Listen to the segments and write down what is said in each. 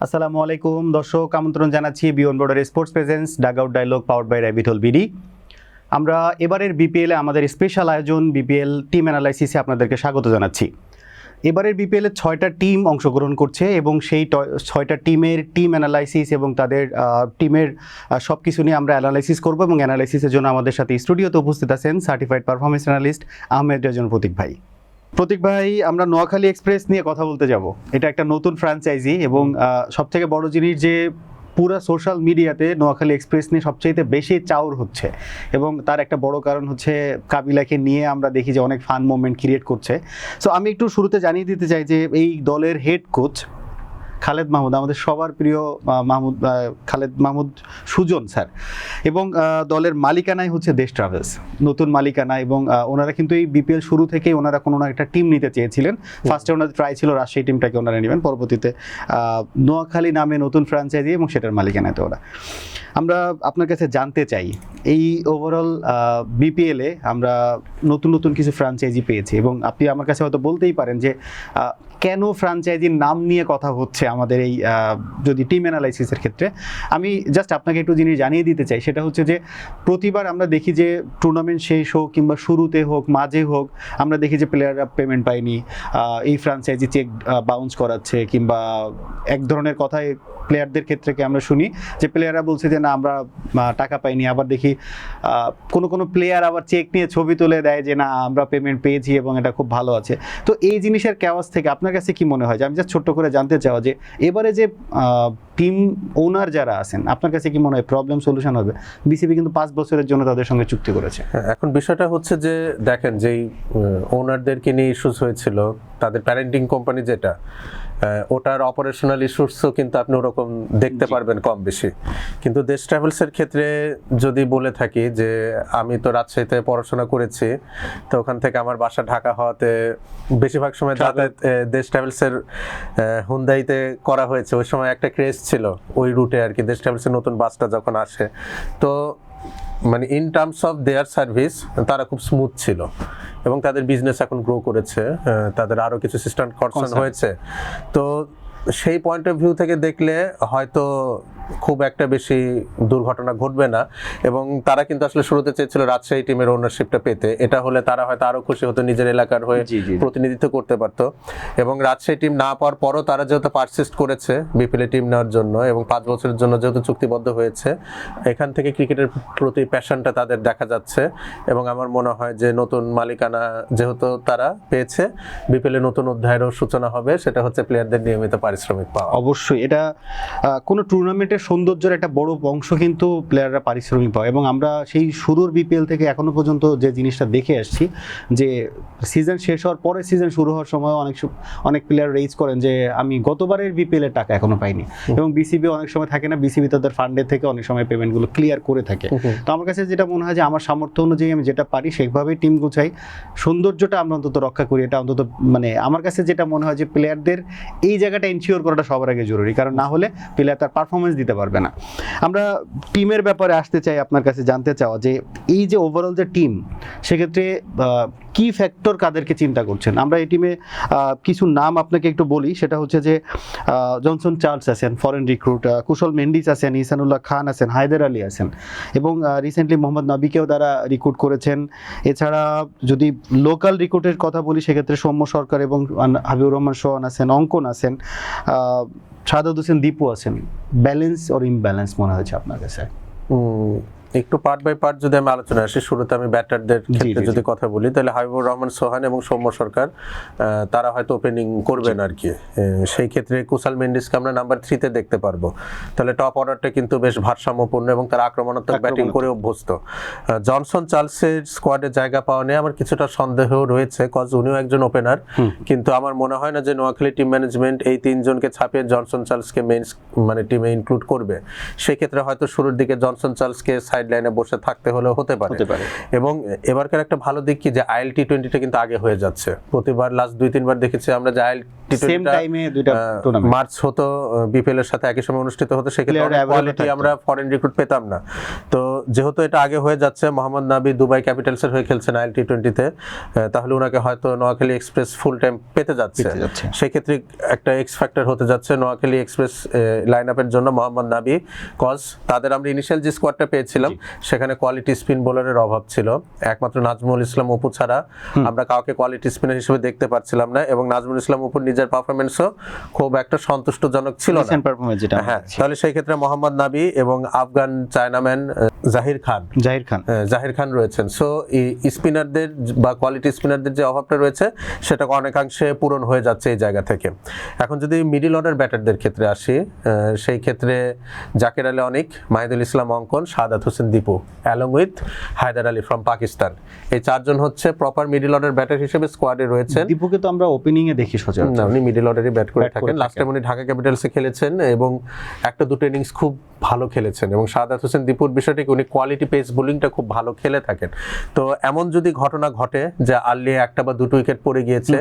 আসসালামু আলাইকুম দর্শক, আমন্ত্রণ জানাচ্ছি beyond border sports presents dugout dialogue powered by Rabbithole BD. আমরা এবারের বিপিএলে আমাদের স্পেশাল আয়োজন বিপিএল টিম অ্যানালাইসিসে আপনাদেরকে স্বাগত জানাচ্ছি। এবারের বিপিএলে 6টা টিম অংশগ্রহণ করছে এবং সেই 6টা টিমের টিম অ্যানালাইসিস এবং তাদের টিমের সব কিছু নিয়ে আমরা অ্যানালাইসিস করব এবং অ্যানালাইসিসের জন্য আমাদের সাথে স্টুডিওতে উপস্থিত আছেন certified performance analyst Ahmed Rezon Protik ভাই। প্রতীক ভাই, আমরা নোয়াখালী এক্সপ্রেস নিয়ে কথা বলতে যাব। এটা একটা নতুন ফ্র্যাঞ্চাইজি এবং সবথেকে বড় জিনিস যে পুরো সোশ্যাল মিডিয়াতে নোয়াখালী এক্সপ্রেস নিয়ে সবচেয়ে বেশি চাউর হচ্ছে এবং তার একটা বড় কারণ হচ্ছে কাবিলাকে নিয়ে আমরা দেখি যে অনেক ফান মোমেন্ট ক্রিয়েট করছে। সো আমি একটু শুরুতে জানিয়ে দিতে চাই যে এই দলের হেড কোচ খালেদ মাহমুদ, আমাদের সবার প্রিয় খালেদ মাহমুদ সুজন স্যার, এবং দলের মালিকানাই হচ্ছে দেশ ট্রাভেলস, নতুন মালিকানা। এবং ওনারা কিন্তু এই বিপিএল শুরু থেকেই ওনারা কোনো না একটা টিম নিতে চেয়েছিলেন। ফার্স্টে ওনাদের ট্রাই ছিল রাজশাহী টিমটাকে ওনারা নেবেন, পরবর্তীতে নোয়াখালী নামে নতুন ফ্র্যাঞ্চাইজি এবং সেটার মালিকানাতে ওরা। আমরা আপনার কাছে জানতে চাই, এই ওভারঅল বিপিএলে আমরা নতুন নতুন কিছু ফ্র্যাঞ্চাইজি পেয়েছি এবং আপনি আমার কাছে হয়তো বলতেই পারেন যে কেন ফ্র্যাঞ্চাইজির নাম নিয়ে কথা হচ্ছে আমাদের এই যদি টিম অ্যানালাইসিসের ক্ষেত্রে। আমি জাস্ট আপনাকে একটু জিনিস জানিয়ে দিতে চাই, সেটা হচ্ছে যে প্রতিবার আমরা দেখি যে টুর্নামেন্ট শেষ হোক কিংবা শুরুতে হোক মাঝে হোক আমরা দেখি যে প্লেয়াররা পেমেন্ট পায়নি, এই ফ্র্যাঞ্চাইজি চেক বাউন্স করাচ্ছে, কিংবা এক ধরনের কথায় প্লেয়ারদের ক্ষেত্রে আমরা শুনি যে প্লেয়াররা বলছে যে না আমরা টাকা পাইনি, আবার দেখি কোনো প্লেয়ার আবার চেক নিয়ে ছবি তুলে দেয় যে না আমরা পেমেন্ট পেয়েছি এবং এটা খুব ভালো আছে। তো এই জিনিসের ক্যাওয়াস থেকে আপনার কাছে কি মনে হয়, যে আমি জাস্ট ছোট্ট করে জানতে চাওয়া যে এবারে যে টিম ওনার যারা আছেন আপনার কাছে কি মনে হয় প্রবলেম সলিউশন হবে? বিসিবি কিন্তু 5 বছরের জন্য তাদের সঙ্গে চুক্তি করেছে। এখন বিষয়টা হচ্ছে যে দেখেন, যেই ওনারদেরকে নিয়ে ইস্যুস হয়েছিল, তাদের প্যারেন্টিং কোম্পানি যেটা, ওটার অপারেশনাল ইস্যুসও কিন্তু আপনি ওরকম দেখতে পারবেন কম বেশি। কিন্তু দেশ ট্রাভেলসের ক্ষেত্রে যদি বলে থাকি যে আমি তো রাজশাহীতে পড়াশোনা করেছি, তো ওখান থেকে আমার বাসা ঢাকা হওয়াতে বেশিরভাগ সময় যাতায়াত দেশ ট্রাভেলসের হুন্দাইতে করা হয়েছে। ওই সময় একটা ক্রেজ ছিল ওই রুটে আর কি, দেশ ট্রাভেলসের নতুন বাসটা যখন আসে, তো মানে in terms of their service তারা খুব স্মুথ ছিল এবং তাদের বিজনেস এখন গ্রো করেছে, তাদের আরও কিছু সিস্টেম কনসার্ন হয়েছে। তো সেই পয়েন্ট অফ ভিউ থেকে দেখলে হয়তো খুব একটা বেশি দুর্ঘটনা ঘটবে না। এবং তারা কিন্তু আসলে শুরুতে চেয়েছিল রাজশাহী টিমের ওনারশিপটা পেতে, এটা হলে তারা হয়তো আরো খুশি হতো, নিজের এলাকার হয়ে প্রতিনিধিত্ব করতে পারতো। এবং রাজশাহী টিম না পাওয়ার পরও তারা যেহেতু পারসিস্ট করেছে বিপিএল টিম নেওয়ার জন্য এবং 5 বছরের জন্য যেহেতু চুক্তিবদ্ধ হয়েছে, এখান থেকে ক্রিকেটের প্রতি প্যাশনটা তাদের দেখা যাচ্ছে। এবং আমার মনে হয় যে নতুন মালিকানা যেহেতু তারা পেয়েছে, বিপিএল এর নতুন অধ্যায়েরও সূচনা হবে, সেটা হচ্ছে প্লেয়ারদের নিয়মিত পারিশ্রমিক পাওয়া। অবশ্যই এটা কোনো টুর্নামেন্টের সৌন্দর্যের একটা বড় অংশ কিন্তু প্লেয়াররা পারিশ্রমিক পায়। এবং আমরা সেই শুরুর বিপিএল থেকে এখনো পর্যন্ত যে জিনিসটা দেখে আসছি, যে সিজন শেষ হওয়ার পরে সিজন শুরু হওয়ার সময় অনেক প্লেয়ার রেজ করেন যে আমি গতবারের বিপিএল এর টাকা এখনো পাইনি, এবং বিসিবি অনেক সময় থাকে না, বিসিবি তাদের ফান্ডের থেকে অনেক সময় পেমেন্টগুলো ক্লিয়ার করে থাকে। তো আমার কাছে যেটা মনে হয় যে আমার সামর্থ্য অনুযায়ী আমি যেটা পারি সেভাবেই টিম গুছাই, সৌন্দর্যটা আমরা অন্তত রক্ষা করি। এটা অন্তত মানে আমার কাছে যেটা মনে হয় যে প্লেয়ারদের এই জায়গাটা এনশিওর করাটা সবার আগে জরুরি, কারণ না হলে প্লেয়ার তার পারফরমেন্স দিতে পারবে না। আমরা টিমের ব্যাপারে আসতে চাই, আপনার কাছে জানতে চাওয়া যে এই যে ওভারঅল যে টিম, সেক্ষেত্রে কি ফ্যাক্টর কাদেরকে চিন্তা করছেন? আমরা এই টিমে কিছু নাম আপনাকে একটু বলি, সেটা হচ্ছে যে জনসন চার্লস আছেন ফরেন রিক্রুট, কুশল মেন্ডিস আছেন, ইসানুল্লাহ খান আছেন, হায়দার আলী আছেন, এবং রিসেন্টলি মোহাম্মদ নবীকেও তারা রিক্রুট করেছেন। এছাড়া যদি লোকাল রিক্রুটের কথা বলি সেক্ষেত্রে সৌম্য সরকার এবং হাবিবুর রহমান সোহান আছেন, অঙ্কন আছেন, শাহাদাত হোসেন দীপু আছেন। ব্যালেন্স অর ইমব্যালেন্স মনে হয়েছে আপনার কাছে? একটু পার্ট বাই পার্ট যদি আমি আলোচনা আসি, শুরুতে আমি ব্যাটারদের ক্ষেত্রে যদি কথা বলি, তাহলে হাবিবুর রহমান সোহান এবং সৌম্য সরকার তারা হয়তো ওপেনিং করবেন আর কি। সেই ক্ষেত্রে কুশল মেন্ডিসকে আমরা নাম্বার 3-তে দেখতে পারবো। তাহলে টপ অর্ডারটা কিন্তু বেশ ভারসাম্যপূর্ণ এবং তারা আক্রমণাত্মক ব্যাটিং করে অভ্যস্ত। জনসন চার্লসের স্কোয়াডে জায়গা পাওয়া নিয়ে আমার কিছুটা সন্দেহ রয়েছে, কজ উনিও একজন ওপেনার, কিন্তু আমার মনে হয় না যে নোয়াখালী টিম ম্যানেজমেন্ট এই 3 জনকে ছাপিয়ে জনসন চার্লসকে মেইন মানে টিমে ইনক্লুড করবে। সেক্ষেত্রে হয়তো শুরুর দিকে জনসন চার্লসকে লাইনে বসে থাকতে হলেও হতে পারে। এবং এবারকার একটা ভালো দিক কি যে আইএল টি20টা কিন্তু আগে হয়ে যাচ্ছে। প্রতিবার লাস্ট 2-3 বার দেখেছি আমরা যে আইএল সেম টাইমে দুইটা টুর্নামেন্ট মার্চ হতো বিপিএল এর সাথে একই সময় অনুষ্ঠিত হতো, সেক্ষেত্রে Player available কোয়ালিটি থাকতো। আমরা ফরেন রিক্রুট পেতাম না। তো যেহেতু এটা আগে হয়ে যাচ্ছে, মোহাম্মদ নাবি দুবাই ক্যাপিটালসের হয়ে খেলছেন IL-T20-তে, তাহলে ওনাকে হয়তো নোয়াখালী এক্সপ্রেস ফুল টাইম পেতে যাচ্ছে। সেই ক্ষেত্রে একটা এক্স ফ্যাক্টর হতে যাচ্ছে নোয়াখালী এক্সপ্রেস লাইন আপের জন্য মোহাম্মদ নাবি, কজ তাদের আমরা ইনিশিয়াল যে স্কোয়াডটা পেয়েছিলাম সেখানে কোয়ালিটি স্পিন বোলারের অভাব ছিল। একমাত্র নাজমুল ইসলাম অপু ছাড়া আমরা কাউকে কোয়ালিটি স্পিনার হিসেবে দেখতে পাচ্ছিলাম না, এবং নাজমুল ইসলাম অপুর নিজের পারফরমেন্সও খুব একটা সন্তুষ্টজনক ছিল না। পারফরম্যান্স যেটা হ্যাঁ, তাহলে সেই ক্ষেত্রে মোহাম্মদ নাবি এবং আফগান চায়নাম্যান জাহির খান রয়েছেন। সো স্পিনারদের বা কোয়ালিটি স্পিনারদের যে অভাবটা রয়েছে সেটা অনেকাংশে পূরণ হয়ে যাচ্ছে এই জায়গা থেকে। এখন যদি মিডল অর্ডার ব্যাটারদের ক্ষেত্রে আসি, সেই ক্ষেত্রে জাকির আলী অনিক, Mahidul Islam Ankon, Shahadat Hossain Dipu along with Haider Ali from Pakistan, এই চারজন হচ্ছে প্রপার মিডল অর্ডার ব্যাটার হিসেবে স্কোয়াডে রয়েছেন। দীপুকে তো আমরা ওপেনিং এ দেখি সচরাচর, না, উনি মিডল অর্ডারই ব্যাট করে থাকেন। লাস্ট টাইম উনি ঢাকা ক্যাপিটালসে খেলেছেন এবং একটা দুটো ইনিংস খুব ভালো খেলেছেন, এবং শাহাদাত হোসেন দীপুর বিষয়টি উনি কোয়ালিটি পেস বোলিংটা খুব ভালো খেলে থাকেন। তো এমন যদি ঘটনা ঘটে যে আর্লি একটা বা দুটো উইকেট পড়ে গিয়েছে,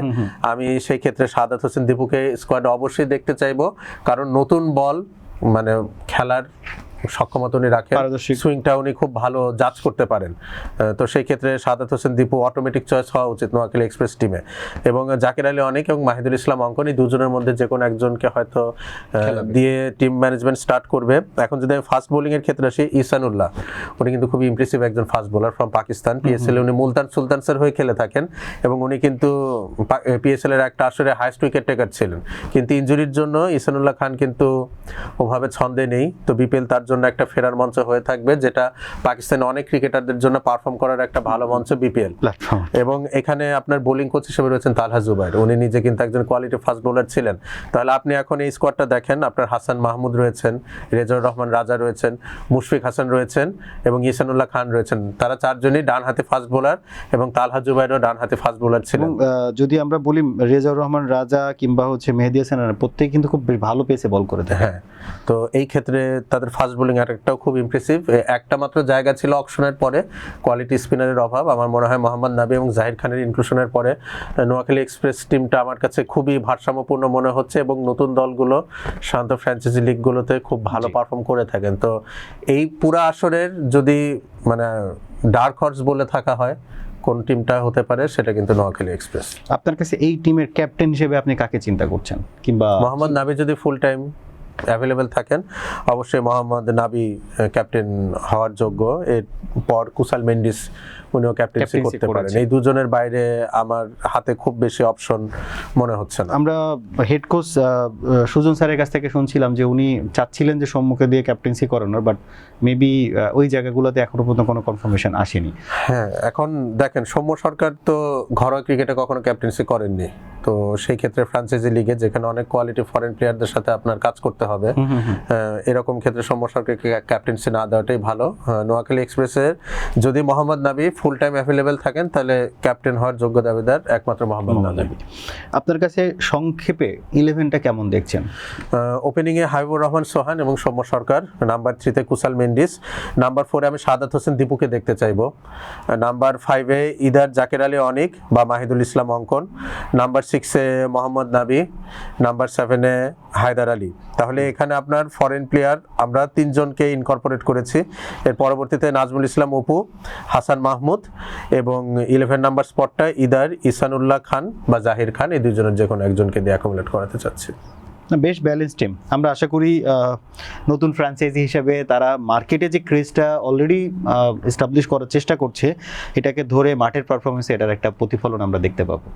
আমি সেই ক্ষেত্রে শাহাদাত হোসেন দীপুকে স্কোয়াডে অবশ্যই দেখতে চাইবো, কারণ নতুন বল মানে খেলার সক্ষমতা উনি রাখেন, সুইংটা উনি খুব ভালো জাজ করতে পারেন। তো সেই ক্ষেত্রে শাহাদাত হোসেন দীপু অটোমেটিক চয়েস হওয়া উচিত নোয়াখালী এক্সপ্রেস টিমে, এবং জাকির আলী অনিক এবং মাহিদুল ইসলাম অঙ্কন এই দুজনের মধ্যে যে কোনো একজনকে হয়তো দিয়ে টিম ম্যানেজমেন্ট স্টার্ট করবে। এখন যদি আমি ফাস্ট বোলিং এর ক্ষেত্রে আসি, ইসানুল্লাহ উনি কিন্তু খুবই ইমপ্রেসিভ একজন fast bowler from Pakistan. PSL উনি মুলতান সুলতানসের হয়ে খেলে থাকেন, এবং উনি কিন্তু পিএসএল এর একটা আসরে হাইস্ট উইকেট টেকার ছিলেন, কিন্তু ইনজুরির জন্য ইসানুল্লাহ খান কিন্তু ওভাবে ছন্দে নেই। তো বিপিএল তার জন্য একটা ফেরার মঞ্চ হয়ে থাকবে, যেটা পাকিস্তানের অনেক ক্রিকেটারদের জন্য পারফর্ম করার একটা ভালো মঞ্চ বিপিএল প্ল্যাটফর্ম। এবং এখানে আপনার বোলিং কোচ হিসেবে রয়েছেন তালহা জুবাইর, উনি নিজে কিন্তু একজন কোয়ালিটি ফাস্ট বোলার ছিলেন। তাহলে আপনি এখন এই স্কোয়াডটা দেখেন, আপনার হাসান মাহমুদ রয়েছেন, রেজাউর রহমান রাজা রয়েছেন, মুশফিক হাসান রয়েছেন এবং ইসানুল্লাহ খান রয়েছেন। তারা চারজনই ডান হাতে ফাস্ট বোলার, এবং তালহা জুবাইরও ডান হাতে ফাস্ট বোলার ছিলেন। যদি আমরা বলি রেজাউর রহমান রাজা কিংবা মেহেদী হাসান প্রত্যেকে কিন্তু খুব ভালো পেসে বল করে থাকে। হ্যাঁ, তো এই ক্ষেত্রে তাদের ফাস্ট বোলিং অ্যাটাকটাও খুব ইমপ্রেসিভ। একটা মাত্র জায়গা ছিল অকশনের পরে কোয়ালিটি স্পিনারের অভাব। আমার মনে হয় মোহাম্মদ নাবি এবং জাহির খানের ইনক্লুশনের পরে নোয়াখালী এক্সপ্রেস টিমটা আমার কাছে খুবই ভারসাম্যপূর্ণ মনে হচ্ছে, এবং নতুন দলগুলো শান্ত ফ্র্যাঞ্চাইজি লিগগুলোতে খুব ভালো পারফর্ম করে থাকেন। তো এই পুরা আসরের যদি মানে ডার্ক হর্স বলে থাকা হয় কোন টিমটা হতে পারে, সেটা কিন্তু নোয়াখালী এক্সপ্রেস। আপনার কাছে এই টিমের ক্যাপ্টেন হিসেবে আপনি কাকে চিন্তা করছেন? কিংবা মোহাম্মদ নাবি যদি ফুল টাইম অ্যাভেলেবেল থাকেন, অবশ্যই মোহাম্মদ নাবি ক্যাপ্টেন হওয়ার যোগ্য। এরপর কুসাল মেন্ডিস উনিও ক্যাপ্টেন্সি করতে পারেন। এই দুজনের বাইরে আমার হাতে খুব বেশি অপশন মনে হচ্ছে না। আমরা হেড কোচ সুজন স্যারের কাছ থেকে শুনছিলাম যে উনি চাচ্ছিলেন যে সম্মুখে দিয়ে ক্যাপ্টেন্সি করানোর, বাট মেবি ওই জায়গাগুলোতে এখনো পর্যন্ত কোনো কনফার্মেশন আসেনি। হ্যাঁ, এখন দেখেন সৌম্য সরকার তো ঘরোয়া ক্রিকেটে কখনো ক্যাপ্টেন্সি করেননি, তো সেই ক্ষেত্রে ফ্র্যাঞ্চাইজি লিগে যেখানে অনেক কোয়ালিটি ফরেন প্লেয়ারদের সাথে আপনার কাজ করতে হবে, এরকম ক্ষেত্রে সৌম্য সরকারকে ক্যাপ্টেন্সি না দেওয়াটাই ভালো। নোয়াখালী এক্সপ্রেসের যদি মোহাম্মদ নাবি ফুল টাইম অ্যাভেলেবেল থাকেন, তাহলে ক্যাপ্টেন হওয়ার যোগ্য দাবিদার একমাত্র মোহাম্মদ নাবি। আপনার কাছে সংক্ষেপে 11টা কেমন দেখছেন? ওপেনিংয়ে হাবিবুর রহমান সোহান এবং সৌম্য সরকার, নাম্বার 3-তে কুসাল মেন্ডিস, নাম্বার 4-এ আমি শাহাদাত হোসেন দীপুকে দেখতে চাইবো, নাম্বার 5-এ ইদার জাকির আলী অনিক বা মাহিদুল ইসলাম অঙ্কন, নাম্বার 6-এ মোহাম্মদ নাবি, নাম্বার 7-এ হায়দার আলী। তাহলে এখানে আপনার ফরেন প্লেয়ার আমরা 3 জনকে ইনকর্পোরেট করেছি। এর পরবর্তীতে নাজমুল ইসলাম অপু, হাসান মাহমুদ, এবং 11 নাম্বার স্পটটা ইদার ইসানুল্লাহ খান বা জাহির খান, এই দুজনের যে কোনো একজনকে দিয়ে অ্যাকোমোডেট করাতে চাচ্ছি। বেশ ব্যালেন্স টিম। আমরা আশা করি নতুন ফ্র্যাঞ্চাইজি হিসেবে তারা মার্কেটে যে ক্রেজটা অলরেডি এস্টাবলিশ করার চেষ্টা করছে, এটাকে ধরে মাঠের পারফরমেন্সে এটার একটা প্রতিফলন আমরা দেখতে পাবো।